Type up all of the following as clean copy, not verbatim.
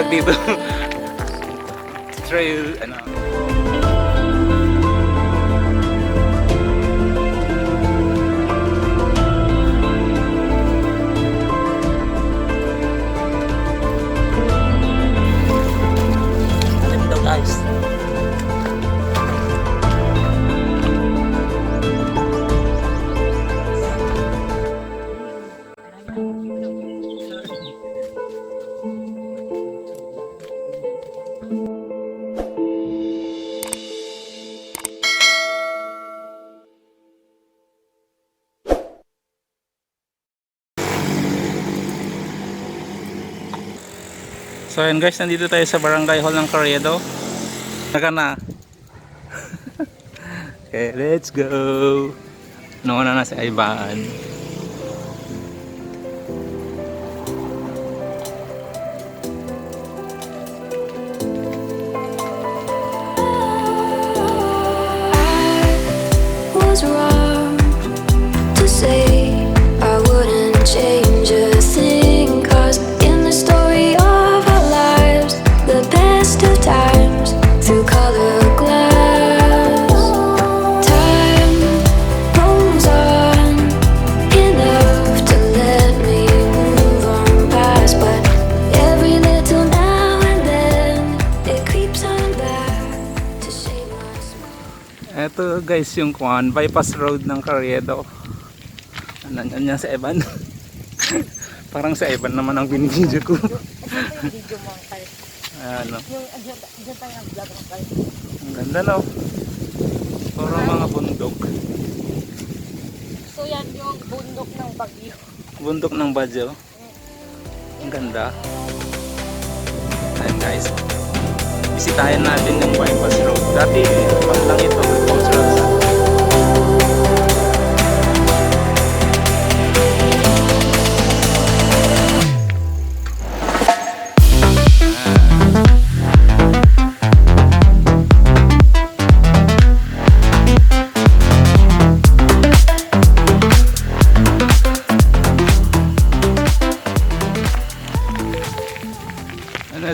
tawag dito? Trail, ano. Ito guys. So ayan guys, nandito tayo sa Barangay Hall ng Carriedo. Naka na. Okay, let's go. Nauna na si Ivan. Was wrong to say I wouldn't change a thing, 'cause in the story of our lives, the best of times through color glass, time rolls on enough to let me move on past, but every little now and then it creeps on back to shade my smile. Eto guys yung bypass road ng Carriedo. Nandiyan niya si Evan. Parang si Evan naman ang binidyo ko. Video mo ang kayo. Ano, Yung dyan tayo ang vlog mo kayo. ang ganda no. Puro mga bundok. So yan yung bundok ng Baguio. Bundok ng Baguio. Ang ganda. Ayan guys. Bisitahin natin yung bypass road. Dati pang lang ito. Post road sa.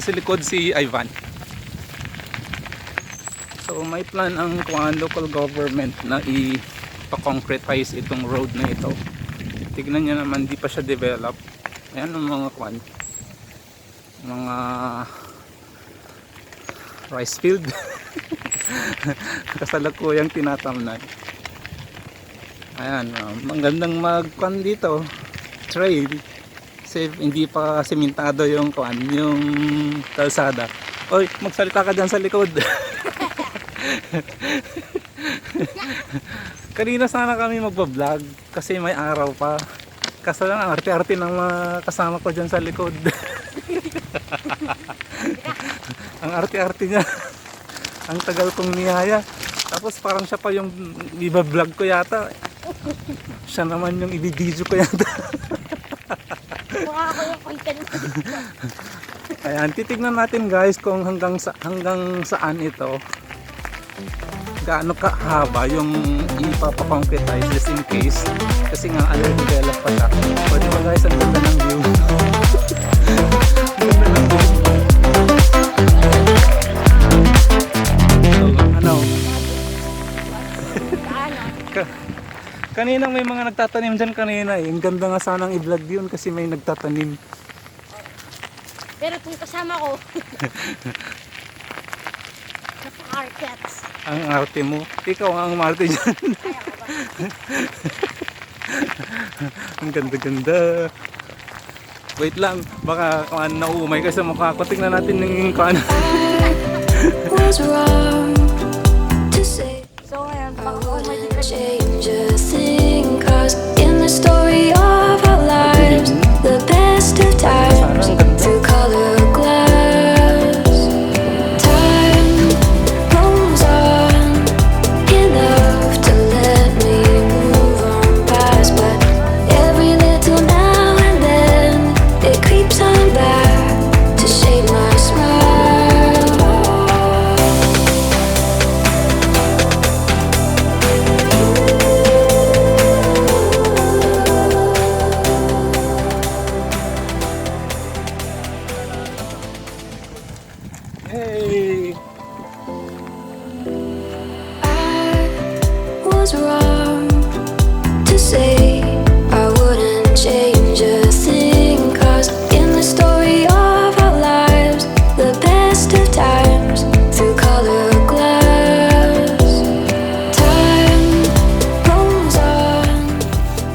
Sa likod si Ivan. So may plan ang local government na ipa-concretize itong road na ito. Tignan nyo naman, di pa siya develop. Ayan ang mga mga rice field. Kasalukuyang tinatamnan. Ayan, magandang dito, trail. Kasi hindi pa sementado yung yung kalsada. Oy, magsalita ka dyan sa likod. Kanina sana kami magpa-vlog kasi may araw pa. Kaso lang ang arte-arte ng mga kasama ko dyan sa likod. Ang arte-arte niya. Ang tagal kong niyaya. Tapos parang siya pa yung i-vlog ko yata. Siya naman yung i-video ko yata. Mukha ako yung content. Ayan, titignan natin guys kung hanggang saan ito. Gaano kahaba yung ipapa-concretize just in case. Kasi nga develop pa siya. Pwede mo guys, ang ganda ng view. Ang ganda ng view. So, ano? Kanina may mga nagtatanim dyan kanina eh. Ang ganda nga sanang i-vlog yun kasi may nagtatanim. Pero kung kasama ko, naka-arcats. Ang arte mo. Ikaw ang umarte dyan. Ang ganda-ganda. Wait lang. Baka nauumay ka sa mukha ko. Tingnan natin yung Was wrong to say So ngayon, I pag wouldn't change a thing, 'cause in the story of our lives, the best of times through color glass, time rolls on enough to let me move on past, but every little now and then it creeps on back to shade my smile. Hey! I was wrong to say I wouldn't change a thing. 'Cause in the story of our lives, the best of times through color glass, time rolls on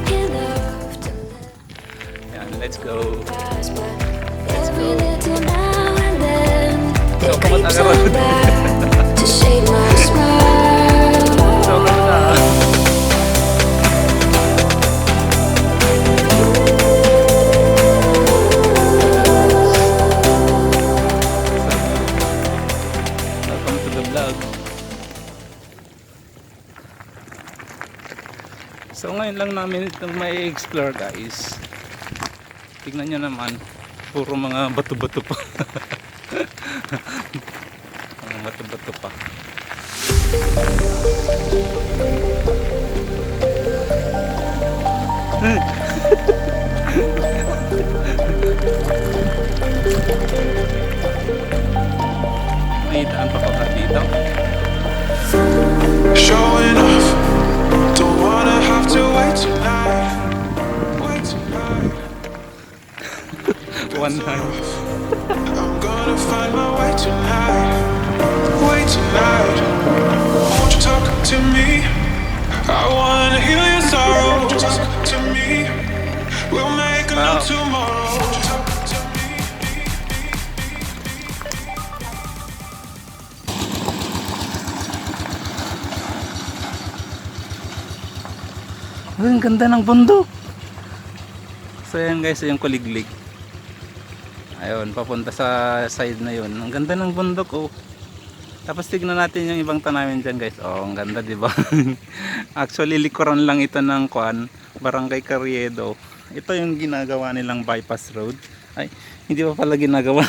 enough to Yan, let's go. last. But every little now and then So, it creeps kumataga on ron. back to shade my smile. So, na. Welcome to the vlog. So ngayon lang namin ito may explore guys. Tignan nyo naman, puro mga bato-bato pa. Mga bato-bato pa. May daan pa pa dito. Showing off, don't wanna have to wait tonight. Wait tonight. One hand. I'm gonna find my way tonight. Wait tonight. Won't you talk to me? I wanna heal your sorrow. Won't you talk to me? We'll make a Wow. new tomorrow. Won't you talk to me? Ay, ang ganda ng bundok. So yan guys, yung kuliglig. Ayun, papunta sa side na yun. Ang ganda ng bundok oh. Tapos tignan natin yung ibang tanamin dyan guys. Oh, ang ganda diba? Actually likuran lang ito ng Barangay Carriedo. Ito yung ginagawa nilang bypass road. Ay, hindi pa pala ginagawa.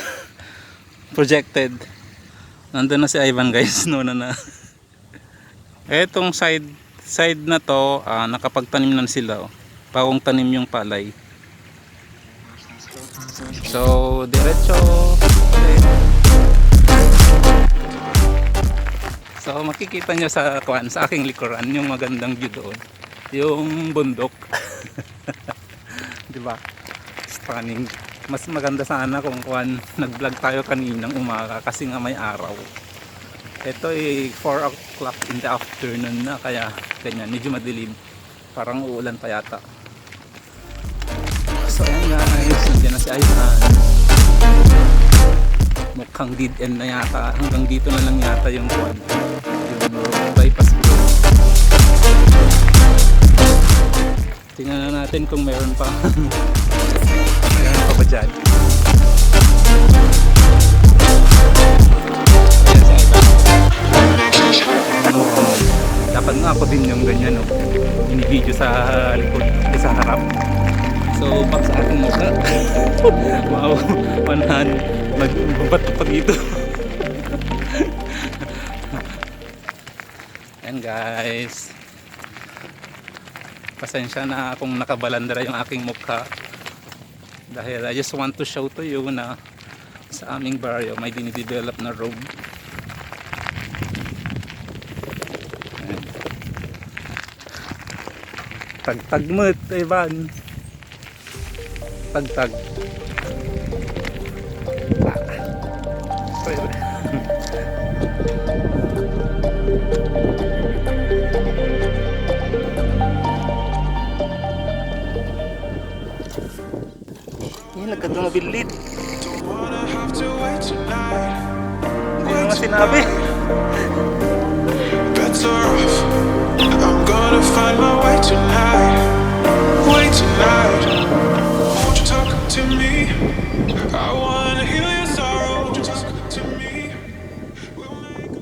Projected. Nandun na si Ivan guys. Nuna na. Etong side na to, nakapagtanim na sila oh. Pawong tanim yung palay. So diretso. So makikita nyo sa aking likuran yung magandang view doon, yung bundok. Diba? Stunning. Mas maganda sana kung nag-vlog tayo kaninang umaga kasi nga may araw. Ito ay 4 o'clock in the afternoon na, kaya ganyan, medyo madilim. Parang uulan pa yata. So ayan guys, nandiyan na si Ivan. Mukhang dead end na yata. Hanggang dito na lang yata yung bypass road. Tingnan na natin kung meron pa. Meron pa ba dyan? Dapat nga ako din yung ganyan, no? Ini-video sa likod, sa harap. So, back sa ating mukha. Wow, manahan. Magbabato pa dito. Ayan guys. Pasensya na kung nakabalandra yung aking mukha. Dahil I just want to show to you na sa aming barrio may dinidevelop na road. Ayan. Tagtag mo, Ivan. Tagtag. Yan, nagkatumabilit. Don't wanna have to wait tonight. Hindi naman sinabi. Better off. I'm gonna find my way tonight. Wait tonight. Won't you talk to me? I wanna heal your sorrow. Won't you talk to me? We'll make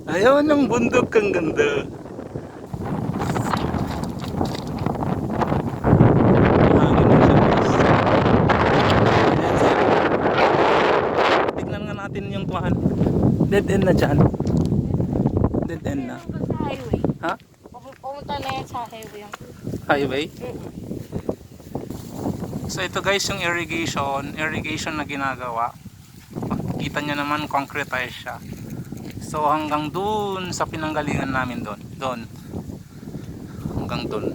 Ayaw ng bundok, ang ganda. Hangin na siya, guys. Ayan, sir. Tignan nga natin yung kuhan. Dead end na dyan. Dead end na. Sa highway. Ha? Pumunta na yan sa highway. Highway? So ito guys yung irrigation na ginagawa. Kita nyo naman concretize siya. So hanggang dun sa pinanggalingan namin doon hanggang dun.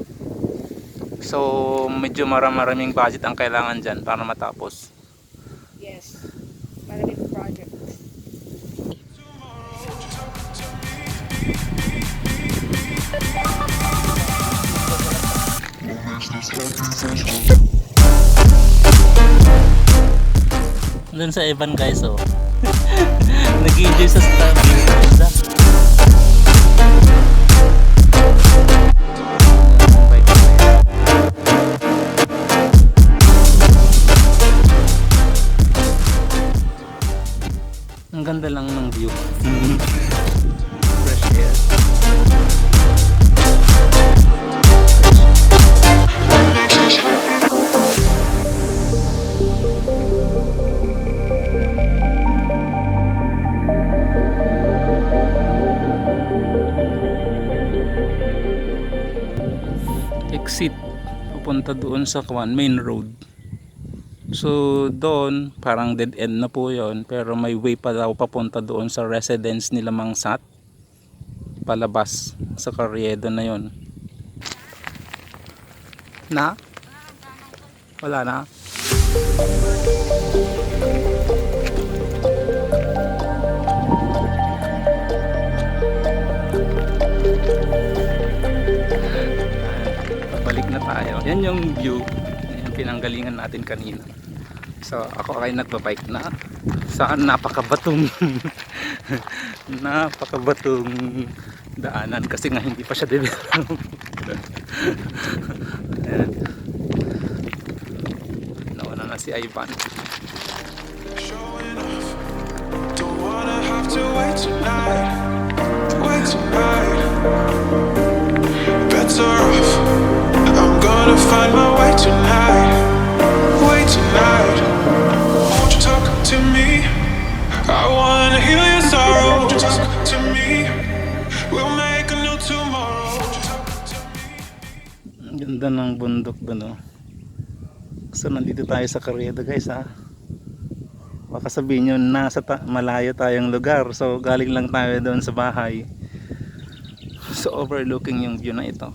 So medyo maraming budget ang kailangan dyan para matapos. Yes. Maraming project. Doon sa Evan guys, oh. Nag-enjoy sa view. Ganda. Ang ganda lang ng view. Fresh air. Exit pupunta doon sa main road. So doon parang dead end na po yon, pero may way pa daw papunta doon sa residence nila Mang Sat, palabas sa Carriedo na yon. Na? Wala na? Balik na tayo. Yan yung view. Yan yung pinanggalingan natin kanina. So ako ay nagbabike na sa napakabatong napakabatong daanan kasi nga hindi pa siya develop. Ayan. Nauna na si Ivan. Showing off. Don't wanna have to wait tonight. Wait tonight. Better off. I'm gonna find my way tonight. Wait tonight. Won't you talk to me? I wanna heal your sorrow. Won't you talk to me? We'll make a new tomorrow. Won't you talk to me? Ang ganda ng bundok doon, oh. So nandito tayo sa Carriedo guys, ha. Baka sabihin nyo malayo tayong lugar. So galing lang tayo doon sa bahay. So overlooking yung view na ito.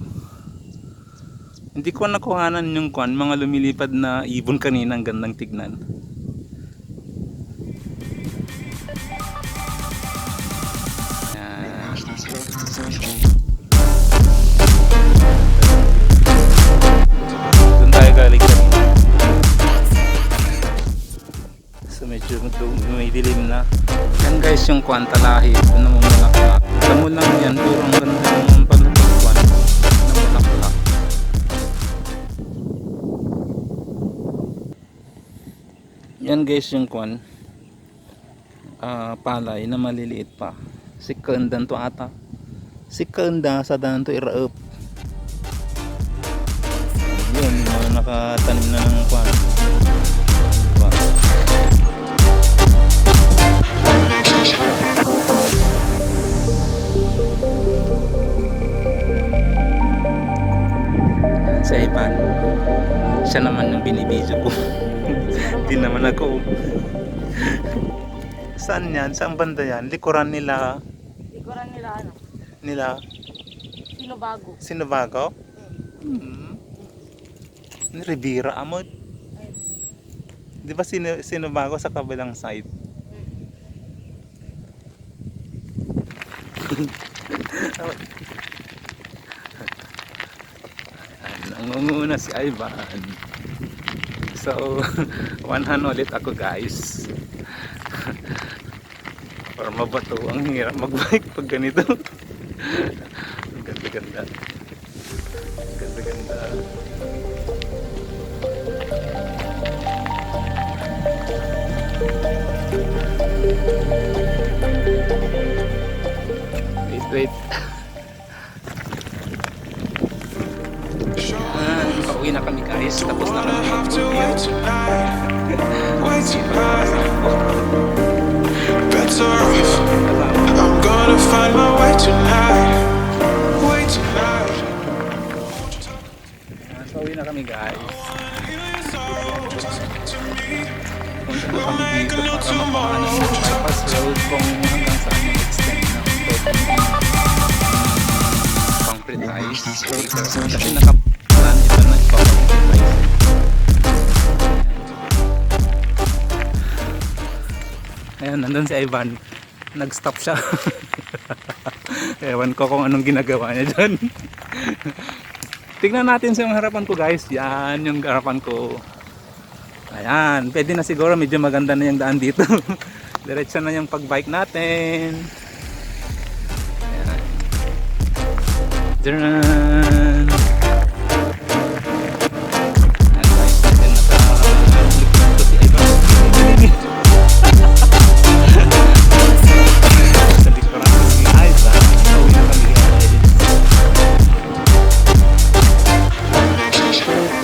Hindi ko nakuhanan yung mga lumilipad na ibon kanina. Ang gandang tignan. Yan. Doon tayo galing kanina. So medyo may dilim na. Yan guys yung Talahi. Doon na mamulaklak. Alam mo lang yan. Puro ang ganda ng palupagkuan. Namulaklak. Yan guys yung palay na maliliit pa. Si Kandan to ata. Si Kanda sa danan to iraup. Yun, nakatanim na ng diba? Sa Ivan, siya naman yung binibidyo ko. Hindi naman ako. Saan yan? Saan banda yan? Likuran nila. Likuran nila ano? Nila Sinobago. Sinobago? Ni Rivera Amod. Di ba Sinobago sa kabilang side? Nangunguna si Ivan. So 100 ulit ako guys. Para mabato, ang hirap magbike pag ganito. Ang ganda-ganda. Ganda-ganda. Wait. Pauwi na kami guys. Tapos na Wanna kami have to wait mag-video. tonight. Wait tonight. Better off. I'm gonna find my way tonight. Wait tonight. Pauwi na kami guys. Wanna heal your sorrow. Talk to me. Punta na kami dito para mapaano ng bypass road kung hanggang saan yung extent na pwede concretize later. Kasi nakaplan dito na ipapancretize. Ayan, nandun si Ivan. Nag-stop siya. Ewan ko kung anong ginagawa niya dyan. Tignan natin sa yung harapan ko guys. Yan yung harapan ko. Ayan, pwede na siguro, medyo maganda na yung daan dito. Diretso na yung pag-bike natin. Ayan. Diyan. Ayan guys, natin naka-likod ko si Ivan. Sa likuran ko si Ivan. Uwi na kami guys.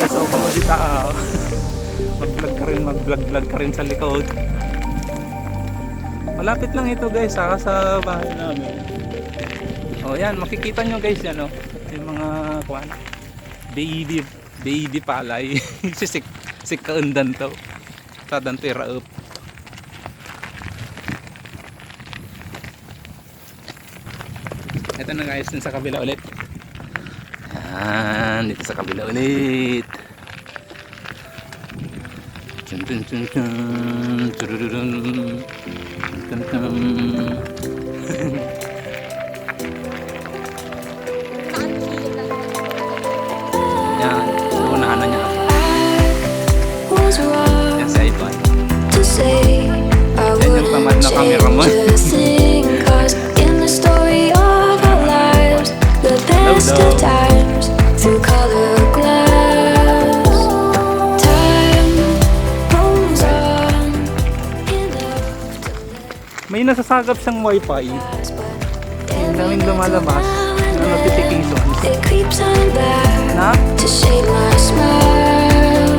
So, pamadita mag-vlog ka rin sa likod. Malapit lang ito guys sa bahay namin. O yan, makikita nyo guys yan o. Yung mga kuwan, baby palay. si kaundan to. Tadan tira up. Ito na guys, dun sa kabila ulit. Yan, dito sa kabila ulit. Dun dun dun dun, turururun, dun dun. Yan, naunahan na niya. Was wrong Yan si Ivan. to say I Yan yung tamad wouldn't na cameraman. change a thing. 'Cause in the story of our lives, the best Hello. of times through color glass, time rolls on enough to May nasasagap siyang wifi. last, but Yung every daming little lumalabas now and na then notifications. it creeps on back Na? to shade my smile.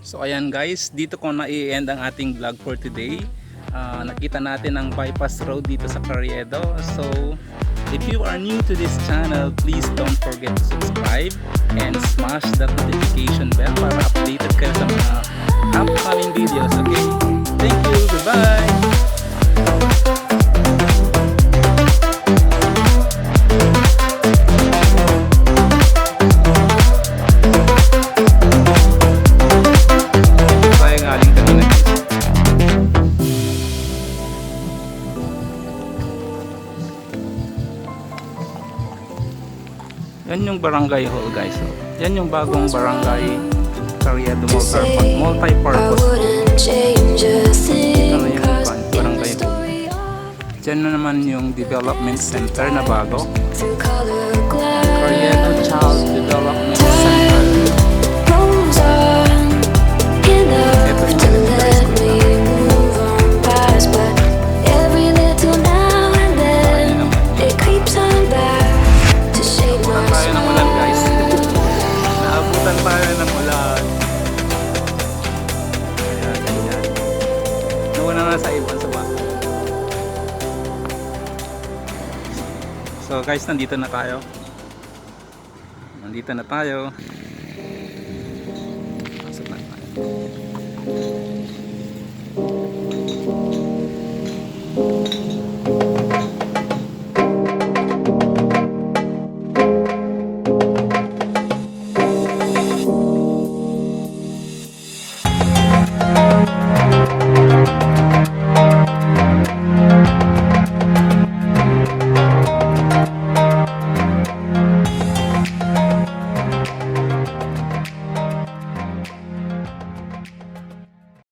So ayan guys, dito ko na i-end ang ating vlog for today. Nakita natin ang bypass road dito sa Carriedo. So if you are new to this channel, please don't forget to subscribe and smash that notification bell para updated kayo sa mga upcoming videos. Okay? Thank you. Goodbye. Tayo galing kanina guys. Yan yung barangay hall guys. So, yan yung bagong barangay Carriedo To say I multi-purpose. wouldn't change a thing. Ano yung 'Cause barangay in the hall? story of Diyan na naman yung development center na bago. through color glass, Carriedo Child Development Center. rolls on enough Ito yung to elementary let school me na. move on past, but every little now and then it creeps on back to shade my Naabutan tayo ng ulan guys. smile. Naabutan tayo ng ulan. Ayan, ganyan. Nauna na sa ibon sa bahay. So guys, nandito na tayo. Nandito na tayo.